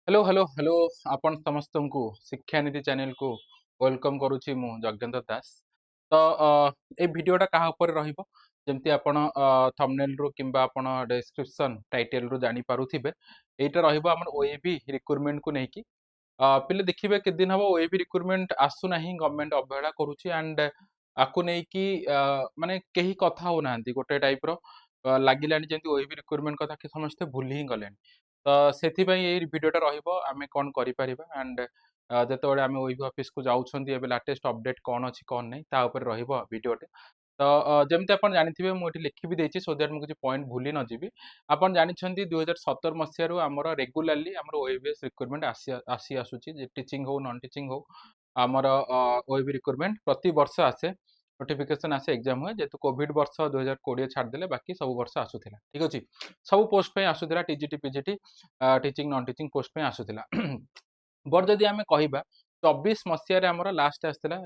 Hello hello hello आपण समस्त को शिक्षानीति चैनल को वेलकम करुच्ची मु जगदेन्द्र दास। तो ए वीडियोटा कहा ऊपर रहिबो जेमती आपण थंबनेल रु किंबा आपण डिस्क्रिप्शन टाइटल रु जानि पारुथिबे एटा रहिबो हमर ओएबी रिक्रूटमेंट को नेकी पिले देखिबे के दिन हबो ओएबी रिक्रूटमेंट आसु नाही गवर्नमेंट अवहेला करूची एंड आकु नेकी माने केही कथा हो नांती गोटे टाइप रो लागिलानी जेंती ओएबी रिक्रूटमेंट कथा के समस्त भूली ही गलेनी। तो से भिडटा रमें कौन एंड जिते आम ओइवी ऑफिस को जाऊँगी लाटेस्ट अपडेट कौन अच्छी कौन नहीं भिडटे। तो जमी आप जानते मुझे लिखी भी देती सो दैट मुझे पॉइंट भूली न जी। आप जानते 2017 मसीह आमर रेगुलाली आम ओएबीएस रिक्रूटमेंट आसी आसूची टीचिंग हो नॉन टीचिंग हो आमर ओएबी रिक्रूटमेंट प्रति वर्ष आसे नोटिफिकेशन आसे एग्जाम हुए जेहेतु कोविड वर्ष 2020 छाड़देले बाकी सब वर्ष आसूला ठीक अच्छे सब पोस्ट पे आसूला TGT PGT teaching non teaching post पे आसूला बट जदि आम कह 24 मसीह आमर लास्ट आसला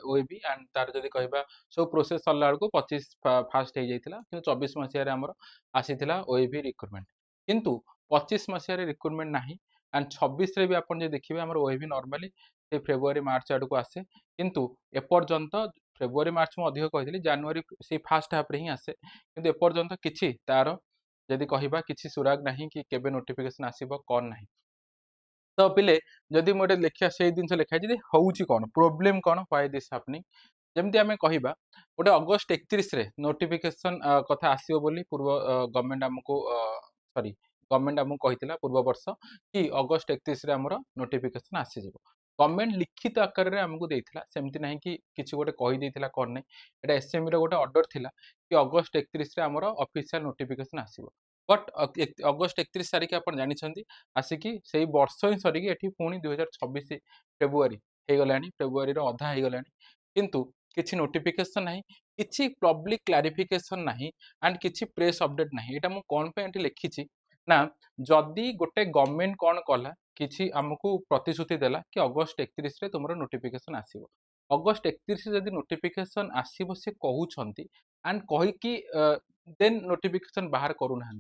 ओएबी एंड तार जदि कह सब प्रोसेस सरला बेलू 25 फास्ट हो जाता कि 24 मसीह आमर आसीला ओएबी रिक्रूटमेंट किंतु 25 मसीह रिक्रूटमेंट ना एंड 26 रे भी आप देखिए आम ओएबी नॉर्मली से फेब्रुआरी मार्च आड़ को आसे किंतु एपर्यंत फेब्रुआरी मार्च में अधिक कही जानुरी से फास्ट हाफ ही आसे किंतु एपर्यंत किसी तार जदि कह कि सुराग ना कि केबे नोटिफिकेशन आसब कौन ना। तो पिले जदि मुझे लिखा से जिन लिखाई हूँ कौन प्रोब्लेम कौन व्हाई दिस हैपनिंग जमती आम कह गोटे अगस्ट 31 नोटिफिकेशन कथा आसो पूर्व गवर्नमेंट आमको सॉरी गवर्नमेंट आमको कही पूर्व वर्ष कि अगस्ट 31 आमर नोटिफिकेशन आसीज गवर्नमेंट लिखित आकार में आमको देता सेमती ना कि किसी गोटे कहीदेला कौन नहीं एटा एसएमई गोटे ऑर्डर थिला कि अगस्ट 31 आमर ऑफिशियल नोटिफिकेशन आसीबो बट अगस्ट 31 तारिख आप जानते आसिकी से वर्ष ही सरिकी एठी पुणी 2026 फेब्रुआरी हो गला फेब्रुआरी अधा हो गला किंतु किसी नोटिफिकेशन ना किसी पब्लिक क्लारिफिकेशन ना एंड किसी प्रेस अपडेट ना यहाँ मुझे कौन पे लिखी ना जदि गोटे गवर्नमेंट कौन कला कि आमको प्रतिश्रुति देला कि अगस्ट 31 तुम नोटिफिकेशन आसो अगस्ट 31 जदि नोटिफिकेशन आसो सी कहते एंड कहीकि देन नोटिफिकेशन बाहर करूना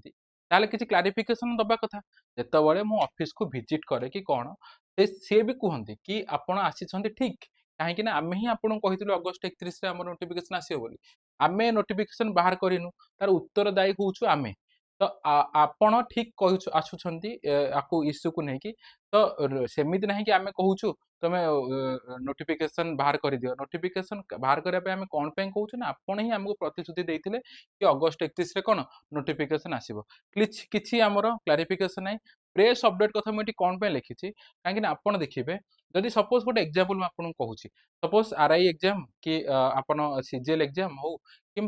ताले किसी क्लारिफिकेशन दबा कथा जितेबाला मु ऑफिस को विजिट करे कि कौन सी भी कहते कि आपण आसी ठीक कहीं आम ही आपको कही अगस्ट 31 आम नोटिफिकेशन आसो आम नोटिफिकेशन बाहर करूँ तार उत्तरदायी हूँ आम तो आपण ठीक कह आसुंच आपको इश्यू को लेकिन तो सेमती ना कि आम कहूँ तुम नोटिफिकेशन बाहर कर दियो नोटिफिकेशन बाहर करने आम कौन पे कहूँ ना आपण ही आमको प्रतिश्रुति देते कि अगस्ट 31 कौन नोटिफिकेशन आसो किसी आमर क्लारिफिकेशन ना प्रेस अपडेट कथा मुझे कौन पे लिखी कहीं आप देखिए जदि सपोज गोटे एग्जांपल आपको कहूँ सपोज आरआई एग्जाम कि आपन सीजीएल एग्जाम हो कि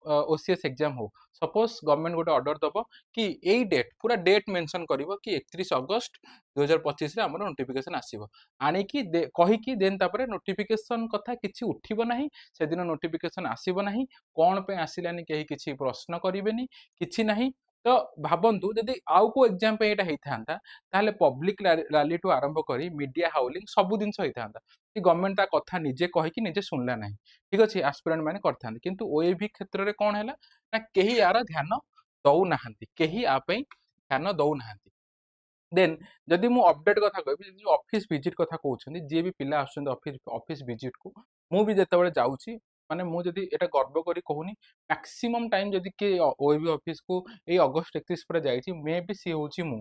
ओसीएस एग्जाम हो सपोज गवर्नमेंट गोटे ऑर्डर दब कि यही डेट पूरा डेट मेंशन करिवो कि 31 अगस्त 2025 रे हमर नोटिफिकेशन आसीबो आनिकी कहिकी देन तापरे नोटिफिकेशन कथा किछि उठिबो नाही से दिन नोटिफिकेशन आसीबो नाही कोन पे आसिलानी केही किछि प्रश्न करिवेनी किछि नाही। तो भाबंतु जदि आउ को एग्जाम पे एटा हेइथांता ताले पब्लिक रैली टू आरंभ करी मीडिया हाउलिंग सब दिन हेइथांता कि गवर्नमेंट ता कथा निजे कहिकी निजे सुनला नाही ठीक अछि एस्पिरेंट माने करथांते किंतु ओएबी क्षेत्र रे कोन हैला ना केही यार ध्यान दउ नाहंती केही आ पे ध्यान दउ नाहंती। देन जदि मु अपडेट कथा कहबी जो ऑफिस विजिट कथा कहउछंदी जे भी पिला आछन ऑफिस ऑफिस विजिट को मु भी जेतेबेले जाउची माने मु जदि एटा गर्व करी कहूनी मैक्सिमम टाइम जदि के ओएबी ऑफिस को ए अगस्त 31 पर जाइची मे भी सी होची मु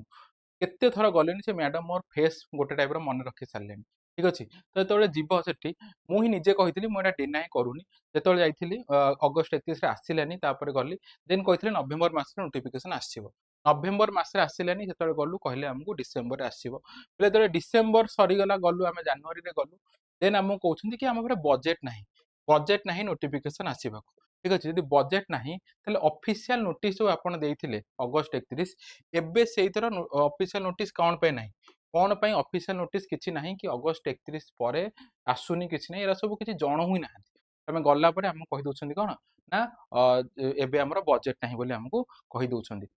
केते थर गलेनी से मैडम मोर फेस गोटे टाइप रो मन रखी सारलेनी ठीक अछि। तो जेतेबेले जीव सेठी मु ही निजे कहितली मु एटा डिनाई करूनी जेतेबेले जाइथिली अगस्त 31 रे आसिलानी तापर गली देन कहितले नवेम्बर मास रे नोटिफिकेशन आसीबो नवेम्बर मासरे आसिलानी जेतेबेले गलु कहले हमकु डिसेंबर रे आसीबो बेले जेतेबेले डिसेंबर सरीगला गलु आमे जनवरी रे गलु देन हमकु कहउछन्ती कि हम बजेट नाही नोटिफिकेशन आसीबाको ठीक अछि जदि बजेट नाही ताले ऑफिशियल नोटिस जो आपण देइथिले अगस्त 31 एबे सेइतर ऑफिशियल नोटिस कोन पे नाही कोन पे ऑफिशियल नोटिस किछि नाही कि अगस्त 31 परे आसुनी किछि नाही एरा सब किछि जण हुई नाही तमे गल्ला परे हम कहि दउछन्ती कोन ना एबे हमर बजेट नाही बोली हमकु कहि दउछन्ती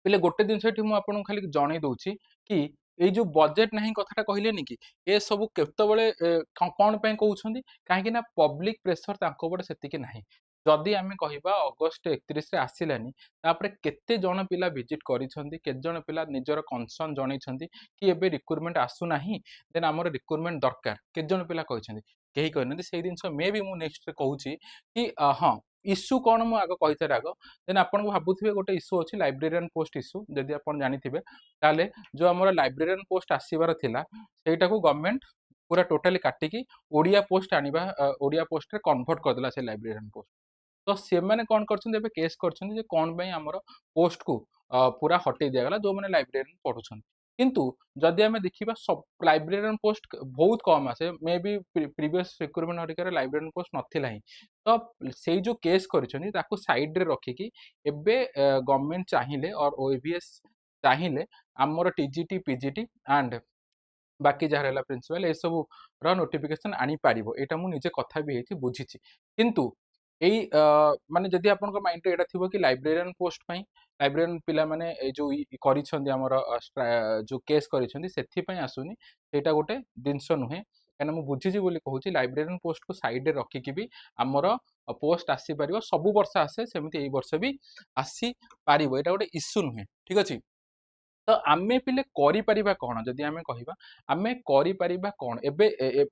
पिले गोटे दिन आपको खाली जन दूसरी कि ये जो बजेट ना कथा कहले कि ये सब केतबले कौन पे कहते कहीं पब्लिक प्रेसर से ना जदि आमे कहिबा अगस्ट 31 रे आसिलानी तापरे केते जण पिला विजिट करिसंती केते जण पिला निजर कंसर्न जणैछंती कि एबे रिक्रुटमेंट आसु नाही देन हमर रिक्रुटमेंट दरकार केते जण पिला कहिसंती केही कहनंती सेही दिनस मे बी मु नेक्स्ट रे कहूची कि हां इश्यू कोन मु आगो कहितार आगो देन आपन को भाबुथिबे गोटे इश्यू अछि लाइब्रेरियन पोस्ट इश्यू जदि आपन जानिथिबे ताले जो हमर लाइब्रेरियन पोस्ट आसीबार थिला सेटा को गवर्नमेंट पूरा टोटली काटिकी ओडिया पोस्ट आनिबा ओडिया पोस्ट रे कन्वर्ट कर देला से लाइब्रेरियन पोस्ट तो सेमाने कौन करछन्ते एबे केस करछन्ते जे कोन पई हमर पोस्ट को पूरा हटे दिया गला जो माने लाइब्रेरियन पढुछन किंतु जदि हमें देखिबा सब लाइब्रेरियन पोस्ट बहुत कम आसे मे बी प्रीवियस रिक्रुटमेंट हरिकर लाइब्रेरियन पोस्ट नथिला ही तो सेई जो केस करछन्ती ताको साइड रे रखिकी एबे गवर्नमेंट चाहिले और ओएबीएस चाहिले हमर टीजीटी पीजीटी एंड बाकी जहाँ रहला प्रिंसिपल ए सब नोटिफिकेशन आनी पारिबो एटा मु निजे कथा भी हेछि बुझिछि किंतु एई माने जदि आपन को माइंड रे एटा थिबो कि लाइब्रेरियन पोस्ट पई लाइब्रेरियन पिला माने ए जो करिछन्ती हमर जो केस करिछन्ती सेथि पई आसुनी सेटा गोटे दिनस नुहे काना मु बुझिछि बोली कहूछि लाइब्रेरियन पोस्ट को साइड रे रखिकि भी हमर पोस्ट आसी पारिबो सब वर्ष आसे सेमिति एई वर्ष भी आसी पारिबो एटा गोटे इश्यू नुहे ठीक अछि तो आमे पिले करि परिबा कोन जदि आमे कहिबा आमे करि परिबा कोन एबे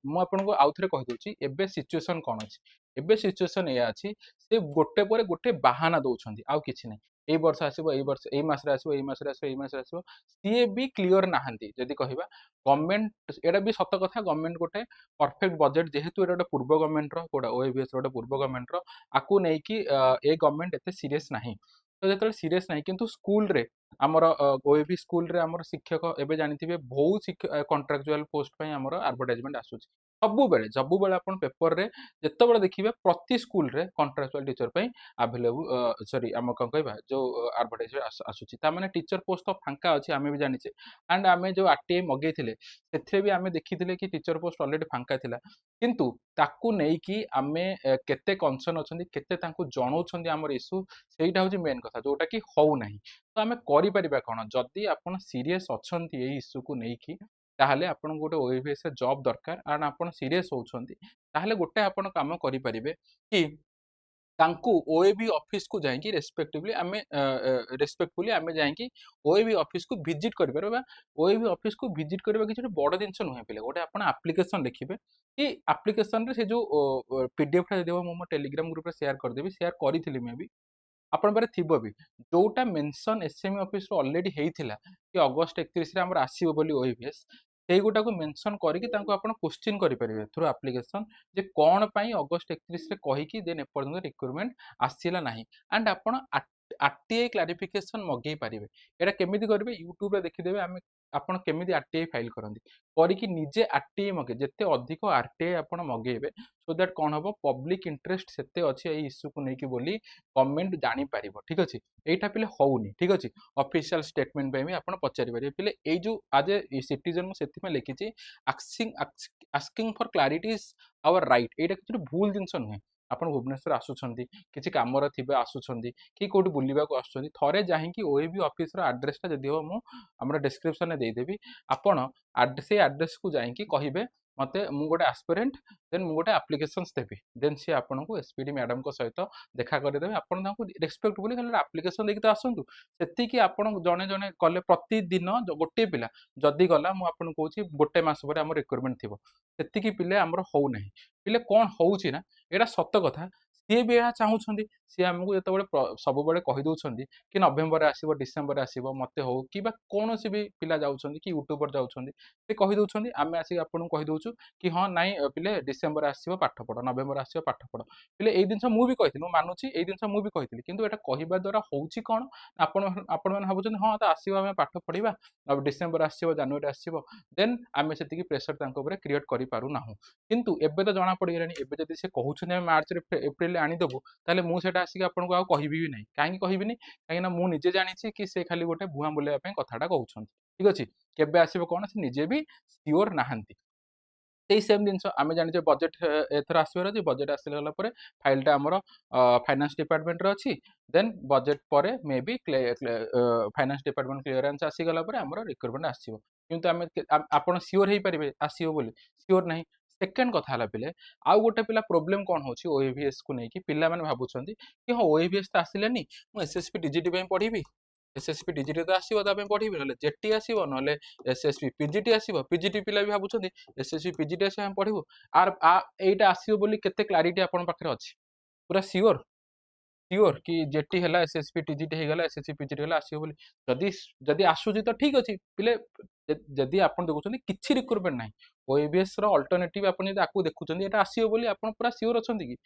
मु आपन को आउथरे कहि दोछि एबे सिचुएशन कोन अछि एबे सिचुएशन एया अछि से गोटे परे गोटे बाहाना दउछन्ती आउ किछि नै एई वर्ष आसीबो एई वर्ष एई मास रे आसीबो एई मास रे आसीबो एई मास रे आसीबो सिए भी क्लियर नाहंती जदि कहिबा गवर्नमेंट एडा भी सत कथा गवर्नमेंट गोटे परफेक्ट बजेट जेहेतु एडा पूर्व गवर्नमेंट रो कोडा ओएबीएस रो पूर्व गवर्नमेंट रो आकु नै कि ए गवर्नमेंट एते सीरियस नाही तो जेतले सीरियस नाही किंतु स्कूल रे आमर ओएबी स्कूल रे आमर शिक्षक एबे जानिथिबे बहुत कॉन्ट्रैक्चुअल पोस्ट पई आमर एडवर्टाइजमेंट आसुची सबु बेले अपन पेपर रे जेतेबेले देखिबे प्रति स्कूल रे कॉन्ट्रैक्चुअल टीचर पई अवेलेबल सॉरी हम कौन कहबा जो एडवर्टाइजमेंट आसुची ता माने टीचर पोस्ट तो फांका अछि आमे भी जानिचे एंड आमे जो आरटीआई मगेथिले सेथरे भी आमे देखिथिले कि टीचर पोस्ट ऑलरेडी फांका थिला किंतु ताकू नै कि आमे केते कंसर्न अछंती केते तांको जणौछंती हमर इश्यू सेटा होची मेन कथा जोटा कि होउ नाही तो आमे करि परिबा कोन जदि आपण सीरियस अछंती ए इश्यू को नै कि ताहले आपण गोटे ओएबीएस रे जॉब दरकार आन आपण सीरियस होउछंती ताहले गोटे आपण काम करि परिबे कि तांकु ओएबी ऑफिस को जाइकी रेस्पेक्टिवली आमे रेस्पेक्टफुली आमे जाइकी ओएबी ऑफिस को विजिट करि परबा ओएबी ऑफिस को विजिट करबा किछ बड़ दिनस नुहे पिले गोटे आपण एप्लीकेशन लिखिबे कि एप्लीकेशन रे से जो पीडीएफ टा देबो मो टेलीग्राम ग्रुप रे शेयर कर देबी शेयर करिथिली मे भी आपण पारे थिबो भी जोटा मेंशन एसएमई ऑफिस रो ऑलरेडी हेइथिला कि अगस्त 31 रे हमर आसीबो बोली ओएबीएस सेई गोटा को मेंशन करिकि तांको आपण क्वेश्चन करि परिबे थ्रू एप्लीकेशन जे कोन पई अगस्त 31 रे कहिकि देन एपर्यंत रिक्रुटमेंट आसीला नाही एंड आपण आरटीआई क्लारिफिकेशन मगेई पारिबे एटा केमिति करिवे यूट्यूब रे देखि देबे आमे आपण केमिति आरटीआई फाइल करंती करिकि निजे आरटीआई मगे जेते अधिक आरटीआई आपण मगेइबे सो दैट कोन हबो पब्लिक इंटरेस्ट सेते अछि एई इश्यू को नेकी बोली गवर्नमेंट जानि पारिबो ठीक अछि एटा पिले होउनी ठीक अछि ऑफिशियल स्टेटमेंट पे भी आपण पचारि पारिबे पिले एई जो आज ए सिटीजन मु सेति में लिखिछि asking asking for clarity is our right एटा किछु भूल जिंस नुहे आपण भुवनेश्वर आसुछंती किछि कामर थिबे आसुछंती कि कोठी बुलिबा को आसुछंती थरे जाहि कि ओएबी ऑफिस रो एड्रेस ता जदि हो मु हमर डिस्क्रिप्शन में दे देबी आपण से एड्रेस को जाहि कि कहिबे मते मु गोटे एस्पिरेंट देन मु गोटे एप्लीकेशंस देबी देन से आपन को एसपीडी मैडम को सहित देखा कर देबे आपन ताको रेस्पेक्ट बोली खाली एप्लीकेशन देकी तो आसंतु सेति कि आपन जने जने कले प्रतिदिन गोटे पिला जदि गला मु आपन कहूची गोटे मास पर हमर रिक्वायरमेंट थिबो सेति कि पिले हमर होउ नाही पिले कोन होउची ना एटा सत्य कथा सी भी ଏହା ଚାହୁଁଛନ୍ତି ସି ଆମକୁ ଯେତେବେଳେ ସବୁବେଳେ କହି ଦଉଛନ୍ତି କି ନଭେମ୍ବରରେ ଆସିବ ଡିସେମ୍ବରରେ ଆସିବ ମତେ ହଉ କିମ୍ବା କୌଣସି ବି ପିଲା ଯାଉଛନ୍ତି କି ୟୁଟ୍ୟୁବର ଯାଉଛନ୍ତି ସେ କହି ଦଉଛନ୍ତି ଆମେ ଆସିକି ଆପଣଙ୍କୁ କହି ଦଉଛୁ କି ହଁ ନାଇଁ ପିଲେ ଡିସେମ୍ବର ଆସିବ ପାଠ ପଢ ନଭେମ୍ବର ଆସିବ ପାଠ ପଢ ପିଲେ ଏଇ ଜିନିଷ ମୁଁ ବି କହିଥିଲି ମୁଁ ମାନୁଛି ଏଇ ଜିନିଷ ମୁଁ ବି କହିଥିଲି କିନ୍ତୁ ଏଟା କହିବା ଦ୍ୱାରା ହଉଛି କଣ ଆପଣ ଆପଣମାନେ ଭାବୁଛନ୍ତି ହଁ ତ ଆସିବ ଆମେ ପାଠ ପଢିବା ଡିସେମ୍ବର ଆସିବ ଜାନୁଆରୀ ଆସିବ ଦେନ୍ ଆମେ ସେତିକି ପ୍ରେସର ତାଙ୍କ ଉପରେ କ୍ରିଏଟ କରିପାରୁନାହୁଁ କିନ୍ତୁ ଏବେ ତ ଜଣା ପଡିଗଲାଣି ଏବେ ଯଦି ସେ କହୁଛନ୍ତି ଆମେ ମାର୍ଚ୍ଚରେ ଏପ୍ରିଲରେ ଆଣିଦେବୁ ତାହେଲେ ମୁଁ ସେଟା ଆସିକି ଆପଣଙ୍କୁ ଆଉ କହିବି ବି ନାହିଁ କାହିଁକି କହିବିନି କାହିଁକି ନା ମୁଁ ନିଜେ ଜାଣିଛି କି ସେ ଖାଲି ଗୋଟେ ଭୁଆଁ ବୁଲେଇବା ପାଇଁ କଥାଟା କହୁଛନ୍ତି ଠିକ ଅଛି କେବେ ଆସିବ କଣ ସେ ନିଜେ ବି ସିଓର ନାହାନ୍ତି ସେଇ ସେମ୍ ଜିନିଷ ଆମେ ଜାଣିଛେ ବଜେଟ୍ ଏଥର ଆସିବାର ଅଛି ବଜେଟ୍ ଆସିଗଲା ପରେ ଫାଇଲଟା ଆମର ଫାଇନାନ୍ସ ଡିପାର୍ଟମେଣ୍ଟରେ ଅଛି ଦେନ୍ ବଜେଟ୍ ପରେ ମେ ବି ଫାଇନାନ୍ସ ଡିପାର୍ଟମେଣ୍ଟ କ୍ଲିୟରାନ୍ସ ଆସିଗଲା ପରେ ଆମର ରିକ୍ରୁଟମେଣ୍ଟ ଆସିବ କିନ୍ତୁ ଆମେ ଆପଣ ସିଓର ହେଇପାରିବେ ଆସିବ ବୋଲି ସିଓର ନାହିଁ सेकेंड कथा है पिले आउ गोटे पिला प्रोब्लेम कौन हो ओएवीएस को लेकिन पिला माने भाबुछंती कि हाँ ओएवीएस तो आसिलानी मु एसएसपी टीजीटी पे पढ़ी एसएसपी टीजीटी तो आसीबो ता पे पढ़ी ना जेटी आसीबो ना एसएसपी पीजीटी आसीबो पीजीटी पिला भी भाबुछंती एसएसपी पीजीटी आसी हम पढ़िबो आर एटा आसीबो बोली केते क्लैरिटी आपन पाखरे अछि पूरा सियोर सियोर कि जेटी है एसएसपी टीजीटी होगा एसएससी पीजीटी है आसो बोली जदि जदि आसूची तो ठीक अच्छे पिले जदि आप देखुं किसी रिक्रुटमेंट ना ओएबीएस अल्टरनेटिव आपको देखुं ये आसो बोली आप पूरा सियोर अच्छा कि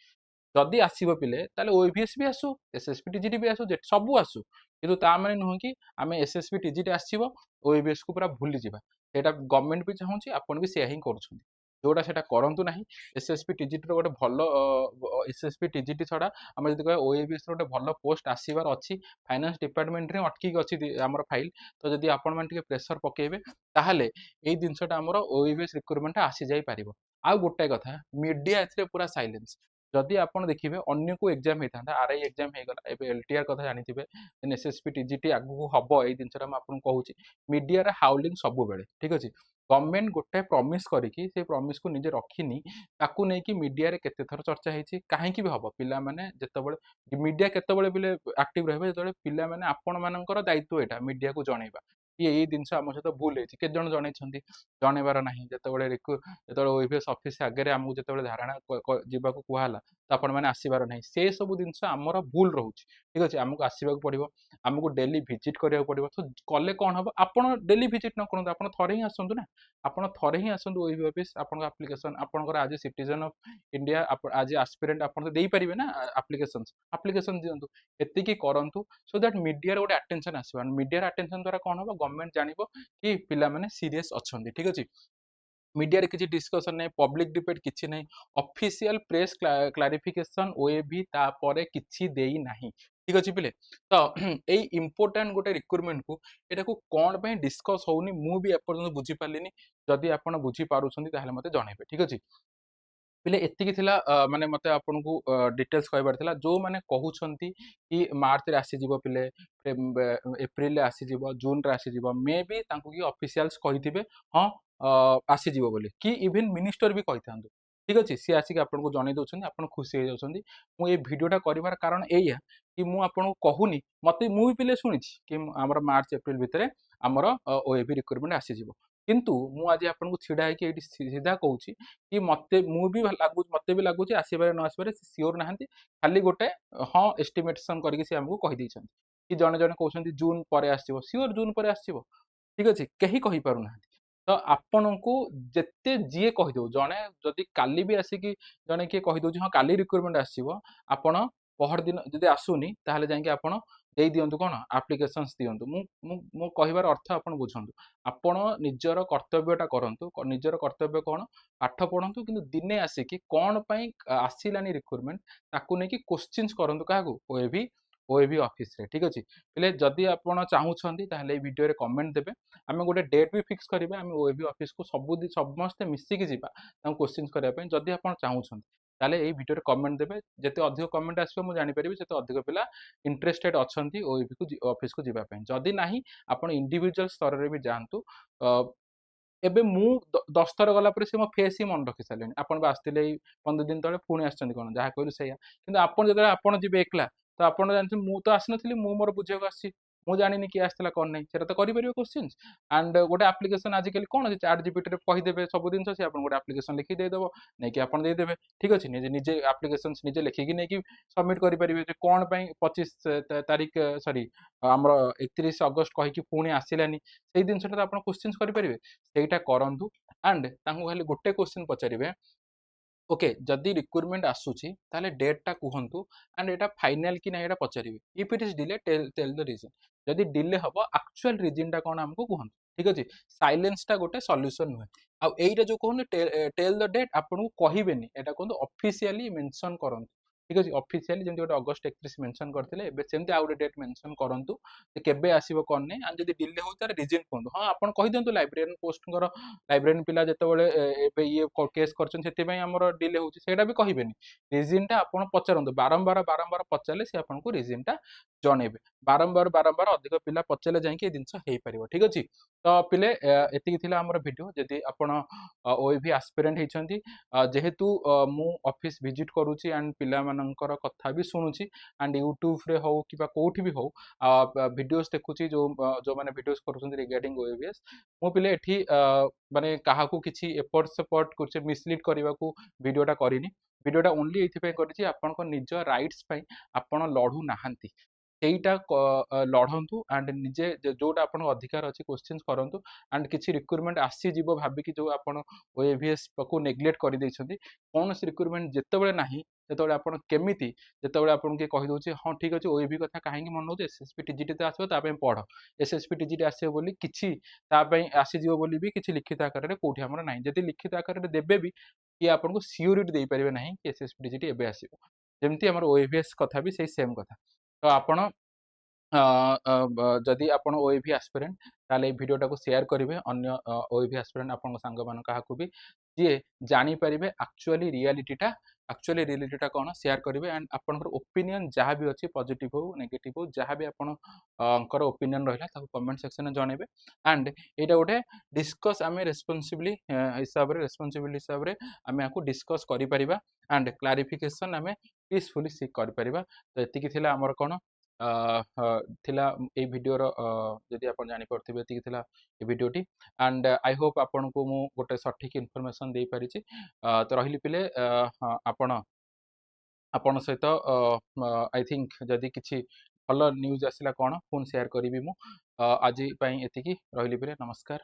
जदि आसो पिले ओएबीएस भी आसू एसएसपी टीजीटी भी आसू सब आसू किंतु ता माने नुह कि आम एसएसपी टीजीटी आसो ओएबीएस को पूरा भूली जावा सेटा गवर्नमेंट भी चाहूँ आपन भी सेया ही करुँच जोटा सेटा करंतु नाही एसएसपी टीजीटी रो गोटे भल एसएसपी टीजीटी छड़ा आम जब कह ओएबीएस गोटे भल पोस्ट आसबार अच्छी फाइनान्स डिपार्टमेंट रे अटकिक अच्छी आम फाइल तो जदि आपण मैंने प्रेसर पकेबे ताहले एई जिनसटा आमर ओएबीएस रिक्रुटमेंट आसी जाई पारिबो आ गोटे कथा मीडिया एथरे पूरा साइलेंस जदि आपण देखिबे अन्य को एग्जाम होता आरआई एग्जाम हो गला एबे एलटीआर कथा जानिथिबे एसएसपी टीजीटी आगु हबो एई जिनसटा म आपन कहूची मीडिया रे हाउलिंग सब बेले ठीक अछि गवर्नमेंट गोटे प्रमिस करिकी से प्रमिस को निजे रखिनी ताकू नहीं कि मीडिया रे केते थर चर्चा हेछि काहे कि भी हबो पिला माने जेतेबेले मीडिया केतेबेले बिले एक्टिव रहबे जेतेबेले पिला माने आपण मानकर दायित्व एटा मीडिया को जणैबा कि एई जिनस आम सहित भूल हेछि के जण जणैछंती जणैबार नाही जेतेबेले ओएफएस ऑफिस आगे आमको जेतेबेले धारणा जीवाको कुहाला तो आपण माने आसीबार नाही से सब जिनस आमर भूल रहउछि ठीक अछि आमको आसीबाक पड़िबो आमको डेली विजिट करिया पड़िबो तो कले कोन हबो आपण डेली विजिट न करंतु आपण थरे ही आसंतु ना ଆପଣ ଥରେ ହିଁ ଆସନ୍ତୁ ଓଇଭି ଅଫିସ୍ ଆପଣଙ୍କ ଆପ୍ଲିକେସନ୍ ଆପଣଙ୍କର ଆଜି ସିଟିଜେନ୍ ଅଫ୍ ଇଣ୍ଡିଆ ଆଜି ଆସ୍ପିରେଣ୍ଟ ଆପଣ ତ ଦେଇପାରିବେ ନା ଆପ୍ଲିକେସନ୍ ଦିଅନ୍ତୁ ଏତିକି କରନ୍ତୁ ସୋ ଦ୍ୟାଟ୍ ମିଡିଆର ଗୋଟେ ଆଟେନସନ୍ ଆସିବ ମିଡିଆର ଆଟେନସନ୍ ଦ୍ୱାରା କ'ଣ ହବ ଗଭର୍ଣ୍ଣମେଣ୍ଟ ଜାଣିବ କି ପିଲାମାନେ ସିରିୟସ୍ ଅଛନ୍ତି ଠିକ୍ ଅଛି मीडिया किसी डिस्कसन नहीं पब्लिक डिबेट किसी नहीं ऑफिशियल प्रेस क्लारिफिकेशन ओएबी तापरे किछि देई नाही ठीक अछि पिले तो ए इम्पोर्टेंट गोटे रिक्रुटमेंट को एटा को कोन पे डिस्कस होउनी मु भी एपर्यंत बुझी पालिनी जदि आपण बुझी पारुछंती ताहले मते जणाइबे ठीक अछि पिले एतिकी थिला माने मते आपन को डिटेल्स कहबार थिला जो माने कहउछंती कि मार्च रे आसी जीवो पिले एप्रिल रे आसी जीवो जून रे आसी जीवो मे बी तांको कि ऑफिशियल्स कहिथिबे हां आसी जीवो बोली कि इवन मिनिस्टर भी कहिथांदो ठीक अछि सी आसी के आपन को जणाइ दोछंती आपन खुशी हो जाउछंती मु ए वीडियोटा करिवार कारण एया कि मु आपन को कहूनी मते मु भी पिले सुनिछि कि हमर मार्च एप्रिल भितरे हमर ओएबी रिक्रुटमेंट आसी जीवो किंतु मु आज आपन को छिडा है कि एटी सीधा कहूछि कि मते मु भी लागु मते भी लागु आसबार न आसबार सियोर नाहंती खाली गोटे हाँ एस्टिमेशन करके से हमको कहि दैछंती कि जने जने कहउछंती जून परे आसीबो सियोर जून परे आसीबो ठीक अछि केही कहि पारु नाहंती तो आपनको जेते जीए कहि दउ जने जदि काली भी आसी कि जने के कहि दउछि हाँ काली रिक्रुटमेंट आसीबो आपण पहर दिन जदि आसुनी ताहले जाय कि आपण देई दियंतु कोन एप्लीकेशंस दियंतु मु कहिबार अर्थ आपण बुझंतु आपण निजर कर्तव्यटा करंतु निजर कर्तव्य कोन पाठ पढंतु किंतु दिने आसिकी कोन पई आसिलानी रिक्रुटमेंट ताकू नै कि क्वेश्चंस करंतु काहू ओएबी ऑफिस रे ठीक अछि पहिले जदि आपण चाहूछंती ताहले ए वीडियो रे कमेंट देबे आमे गोटे डेट भी फिक्स करिबा आमे ओएबी ऑफिस को समस्त मिसी कि जिबा तां क्वेश्चंस करिया पई जदि आपण चाहूछंती ताले ए वीडियो रे कमेंट देबे जते अधिक कमेंट आसीबो मु जानि परिबि सेते अधिक पिला इंटरेस्टेड अछंती ओएबी को ऑफिस को जिबा पई जदि नाही आपण इंडिविजुअल स्तर रे भी जानतु एबे मु 10 थर गला पर से मो फेस ही मन रखि सालेनी आपण बा आस्तिले 15 दिन तळे पुणी आछंती कोन जहा कहलु सेया किंतु आपण जदि आपण जिबे एकला तो आपण जानथि मु तो आसनथिली मु मोर बुझेको आसी मु जानिनी कि आस्तला कोन नै सेटा तो करि परिबो क्वेश्चंस एंड गोटे एप्लीकेशन आजिकल कोन अछि चैट जीपीटी रे कहि देबे सब दिन से आपण गोटे एप्लीकेशन लिखि दे देबो नै कि आपण दे देबे ठीक अछि निजे निजे एप्लीकेशंस निजे लिखि कि नै कि सबमिट करि परिबे जे कोन पई 25 तारिख सॉरी हमर 31 अगस्त कहि कि पुणी आसिलानी सेही दिन सेटा आपण क्वेश्चंस करि परिबे सेटा करंतु एंड तांको खाली गोटे क्वेश्चन पचारिबे ओके जदि रिक्रुटमेंट आसुची ताले डेटटा कुहंतु एंड एटा फाइनल कि ना एटा पचारिबे if it is delay tell the reason जदि डिले हबो एक्चुअल रीजन टा कोन हमको कुहंतु ठीक अछि साइलेंस टा गोटे सॉल्यूशन नुहे आ एइटा जो कहने टेल द डेट आपन को कहिबेनी एटा कोन ऑफिशियली मेंशन करंतु ठीक अछि ऑफिशियली जेमति गोटे अगस्त 31 मेंशन करथिले एबे सेमति आ गोटे डेट मेंशन करंतु जे केबे आसीबो कोन नै आ जदि डिले होउ तार रीजन कोन हां आपण कहि दियंतु लाइब्रेरियन पोस्ट कर लाइब्रेरियन पिला जते बेले एबे ये केस करछन सेति पई हमर डिले होउची सेटा भी कहिबेनी रीजन टा आपण पचारंतु बारंबार पचारले से आपन को रीजन टा जणेबे बारंबार अधिक पिला पचारले जाई के दिनस हेई परिबो ठीक अछि तो पिले एतिकी थिला हमर वीडियो जदि आपण ओएवी एस्पिरेंट हेचंती जेहेतु मु ऑफिस विजिट करूची एंड पिला मानकर कथा भी सुनुची एंड यूट्यूब रे हो कि कोठी भी हो वीडियोस देखुची जो माने वीडियोस करूछन रिगार्डिंग ओएवीएस मु पिले एठी माने काहा को किछि एफर्ट सपोर्ट कुछ मिसलीड करबा को वीडियोटा करिनी वीडियोटा ओनली एथि पे करिछि आपन को निज राइट्स पई आपन लढु नाहंती ସେଇଟା ଲଢ଼ନ୍ତୁ ଆଣ୍ଡ ନିଜେ ଯୋଉଟା ଆପଣଙ୍କ ଅଧିକାର ଅଛି କ୍ୱେଶ୍ଚିନ୍ସ କରନ୍ତୁ ଆଣ୍ଡ କିଛି ରିକ୍ରୁଟମେଣ୍ଟ ଆସିଯିବ ଭାବିକି ଯୋଉ ଆପଣ ଓଏଭିଏସ୍ କୁ ନେଗ୍ଲେକ୍ଟ କରିଦେଇଛନ୍ତି କୌଣସି ରିକ୍ରୁଟମେଣ୍ଟ ଯେତେବେଳେ ନାହିଁ ସେତେବେଳେ ଆପଣ କେମିତି ଯେତେବେଳେ ଆପଣଙ୍କୁ କିଏ କହିଦେଉଛି ହଁ ଠିକ୍ ଅଛି ଓଏଭି କଥା କାହିଁକି ମନେ ନେଉଛି ଏସ୍ଏସ୍ପି ଟିଜିଟି ତ ଆସିବ ତା ପାଇଁ ପଢ଼ ଏସ୍ଏସ୍ପି ଟିଜିଟି ଆସିବ ବୋଲି କିଛି ତା ପାଇଁ ଆସିଯିବ ବୋଲି ବି କିଛି ଲିଖିତ ଆକାରରେ କୋଉଠି ଆମର ନାହିଁ ଯଦି ଲିଖିତ ଆକାରରେ ଦେବେ ବି କିଏ ଆପଣଙ୍କୁ ସିଓରିଟି ଦେଇପାରିବେ ନାହିଁ କି ଏସ୍ଏସ୍ପି ଟିଜିଟି ଏବେ ଆସିବ ଯେମିତି ଆମର ଓଏଭିଏସ୍ କଥା ବି ସେଇ ସେମ୍ କଥା ତ ଆପଣ जदि आपण ओएवी एस्पिरेंट ताले वीडियोटा को शेयर करेंगे अन्य ओएवी एस्पिरेंट आपण सांग मान क्या भी जी जानी पारे एक्चुअली रियलिटीटा कौन शेयर करेंगे एंड आपंकर ओपिनियन जहाँ भी अच्छी पॉजिटिव हो नेगेटिव हो जहाँ भी आपंकर ओपिनियन रहा कमेंट सेक्शन में जनइबे एंड यहाँ गोटे डिस्कस आम रेस्पॉन्सिबली हिसाब से रेस्पॉन्सिबिलिटी हिसाब से आम या डिस्कस करें एंड क्लारिफिकेशन आम पीसफुली सीक कर तो ये आमर कौन थिला ए वीडियो रो जदि आपण जानि परथिबे एतिकी थिला ए वीडियोटी एंड आई होप आपण को मु गोटे सठिक इन्फॉर्मेशन दे परिछि तो रहिली पिले आपण आपण सहित आई थिंक जदि किछि भल न्यूज आसिला कोन फोन शेयर करिवि मु आज पई एतिकी रहिली पिले नमस्कार।